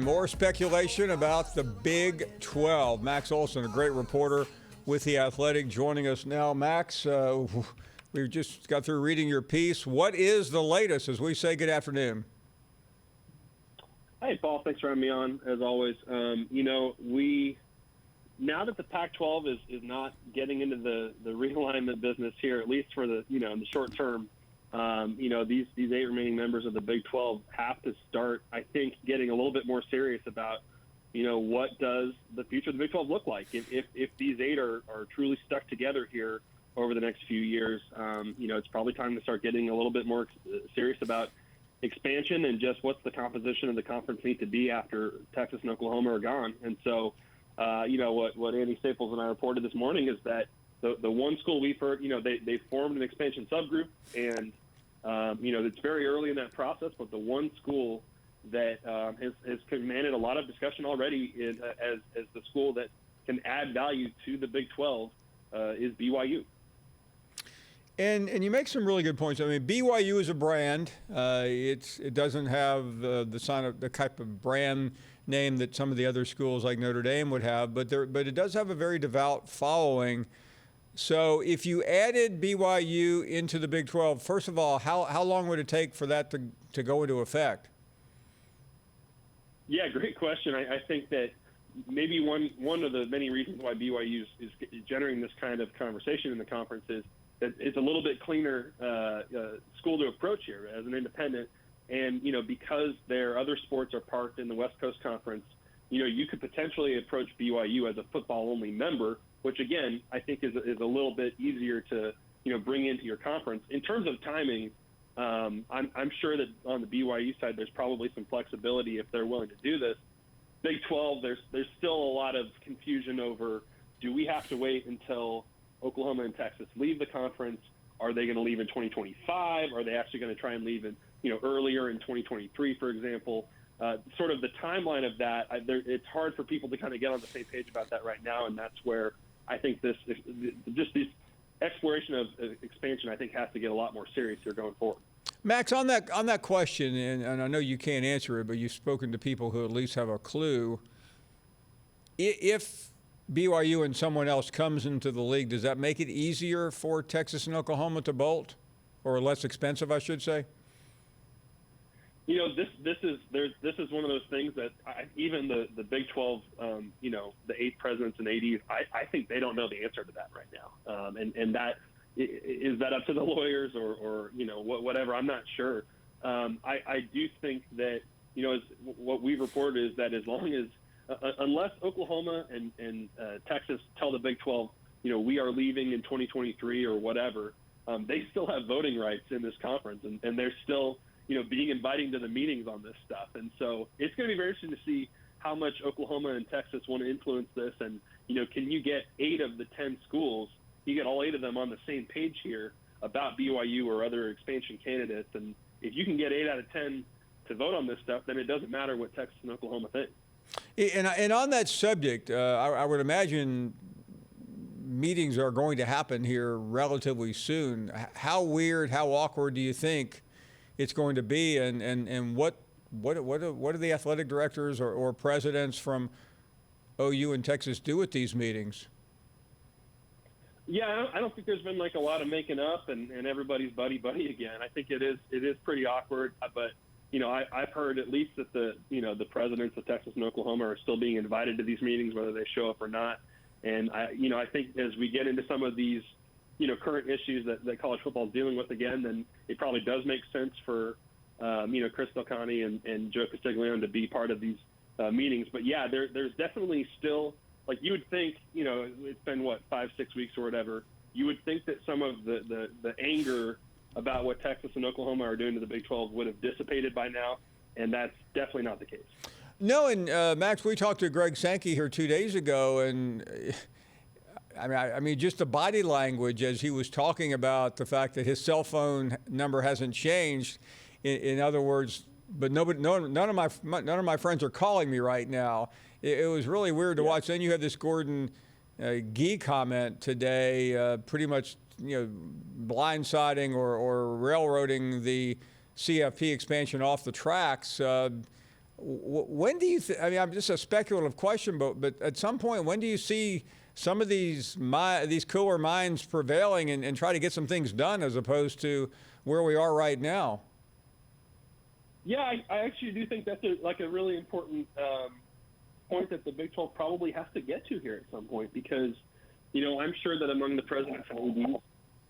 More speculation about the Big 12. Max Olson, a great reporter with The Athletic, joining us now. Max, we just got through reading your piece. What is the latest as we say good afternoon? Hey, Paul. Thanks for having me on, as always. Now that the Pac-12 is not getting into the realignment business here, at least for the, in the short term, these 8 remaining members of the Big 12 have to start, I think, getting a little bit more serious about, what does the future of the Big 12 look like? If these 8 are truly stuck together here over the next few years, it's probably time to start getting a little bit more serious about expansion and just what's the composition of the conference need to be after Texas and Oklahoma are gone. And so, what Andy Staples and I reported this morning is that the one school we've heard, they formed an expansion subgroup, and it's very early in that process, but the one school that has commanded a lot of discussion already as the school that can add value to the Big 12 is BYU. And you make some really good points. I mean, BYU is a brand. It doesn't have the type of brand name that some of the other schools like Notre Dame would have, but it does have a very devout following. So if you added BYU into the Big 12, first of all, how long would it take for that to go into effect? Yeah, great question. I think that maybe one of the many reasons why BYU is generating this kind of conversation in the conference is that it's a little bit cleaner school to approach here as an independent. And, because their other sports are parked in the West Coast Conference, you could potentially approach BYU as a football-only member, which, again, I think is a little bit easier to, bring into your conference. In terms of timing, I'm sure that on the BYU side there's probably some flexibility if they're willing to do this. Big 12, there's still a lot of confusion over, do we have to wait until Oklahoma and Texas leave the conference? Are they going to leave in 2025? Are they actually going to try and leave in, earlier in 2023, for example? Sort of the timeline of that, it's hard for people to kind of get on the same page about that right now, and that's where I think this exploration of expansion, I think, has to get a lot more serious here going forward. Max, on that question, and I know you can't answer it, but you've spoken to people who at least have a clue. If BYU and someone else comes into the league, does that make it easier for Texas and Oklahoma to bolt, or less expensive, I should say? This is one of those things that even the Big 12, the 8 presidents and ADs, I think they don't know the answer to that right now. And that is that up to the lawyers or whatever. I'm not sure. I do think that what we've reported is that as long as unless Oklahoma and Texas tell the Big 12, we are leaving in 2023 or whatever, they still have voting rights in this conference, and they're still being inviting to the meetings on this stuff. And so it's going to be very interesting to see how much Oklahoma and Texas want to influence this. And, can you get 8 of the 10 schools, you get all 8 of them on the same page here about BYU or other expansion candidates. And if you can get 8 out of 10 to vote on this stuff, then it doesn't matter what Texas and Oklahoma think. And on that subject, I would imagine meetings are going to happen here relatively soon. How weird, how awkward do you think it's going to be, and what do the athletic directors or presidents from OU and Texas do at these meetings? Yeah, I don't think there's been like a lot of making up and everybody's buddy again. I think it is pretty awkward, but I've heard at least that the presidents of Texas and Oklahoma are still being invited to these meetings, whether they show up or not. And I think as we get into some of these current issues that college football is dealing with again, then it probably does make sense for, Chris Delcani and Joe Castiglione to be part of these meetings. But, yeah, there's definitely still, like you would think, it's been, 5-6 weeks or whatever, you would think that some of the anger about what Texas and Oklahoma are doing to the Big 12 would have dissipated by now, and that's definitely not the case. No, and, Max, we talked to Greg Sankey here 2 days ago, and I mean, just the body language as he was talking about the fact that his cell phone number hasn't changed. In other words, but none of my friends are calling me right now. It was really weird to watch. Then you had this Gordon Gee comment today, pretty much blindsiding or railroading the CFP expansion off the tracks. When do you? I mean, I'm just a speculative question, but at some point, when do you see some of these cooler minds prevailing and try to get some things done as opposed to where we are right now? Yeah, I actually do think that's a really important point that the Big 12 probably has to get to here at some point, because, I'm sure that among the presidents and ADs,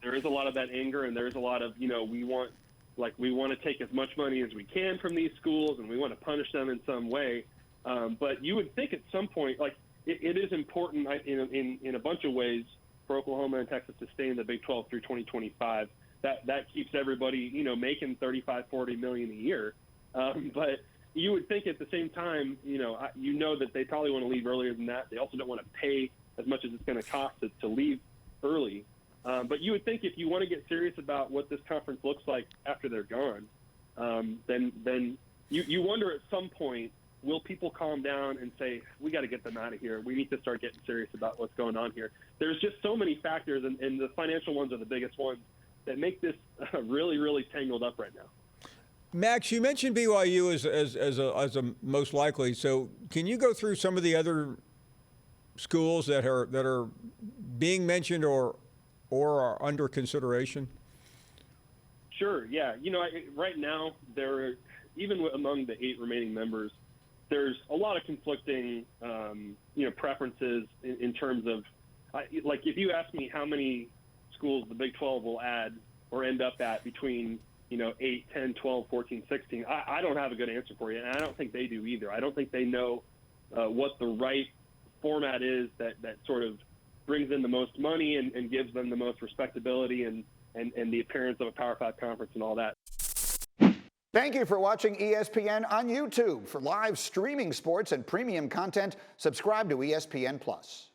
there is a lot of that anger, and there's a lot of, we want to take as much money as we can from these schools, and we want to punish them in some way. But you would think at some point, it is important in a bunch of ways for Oklahoma and Texas to stay in the Big 12 through 2025. That keeps everybody, making $35-40 million a year. But you would think at the same time, that they probably want to leave earlier than that. They also don't want to pay as much as it's going to cost to leave early. But you would think if you want to get serious about what this conference looks like after they're gone, then you wonder at some point, will people calm down and say, we got to get them out of here. We need to start getting serious about what's going on here. There's just so many factors, and the financial ones are the biggest ones, that make this really, really tangled up right now. Max, you mentioned BYU as a most likely. So can you go through some of the other schools that are being mentioned or are under consideration? Sure. Yeah. Right now, even among the 8 remaining members, there's a lot of conflicting, preferences in terms of, if you ask me how many schools the Big 12 will add or end up at between, 8, 10, 12, 14, 16, I don't have a good answer for you, and I don't think they do either. I don't think they know what the right format is that sort of brings in the most money and gives them the most respectability and the appearance of a Power 5 conference and all that. Thank you for watching ESPN on YouTube. For live streaming sports and premium content, subscribe to ESPN+.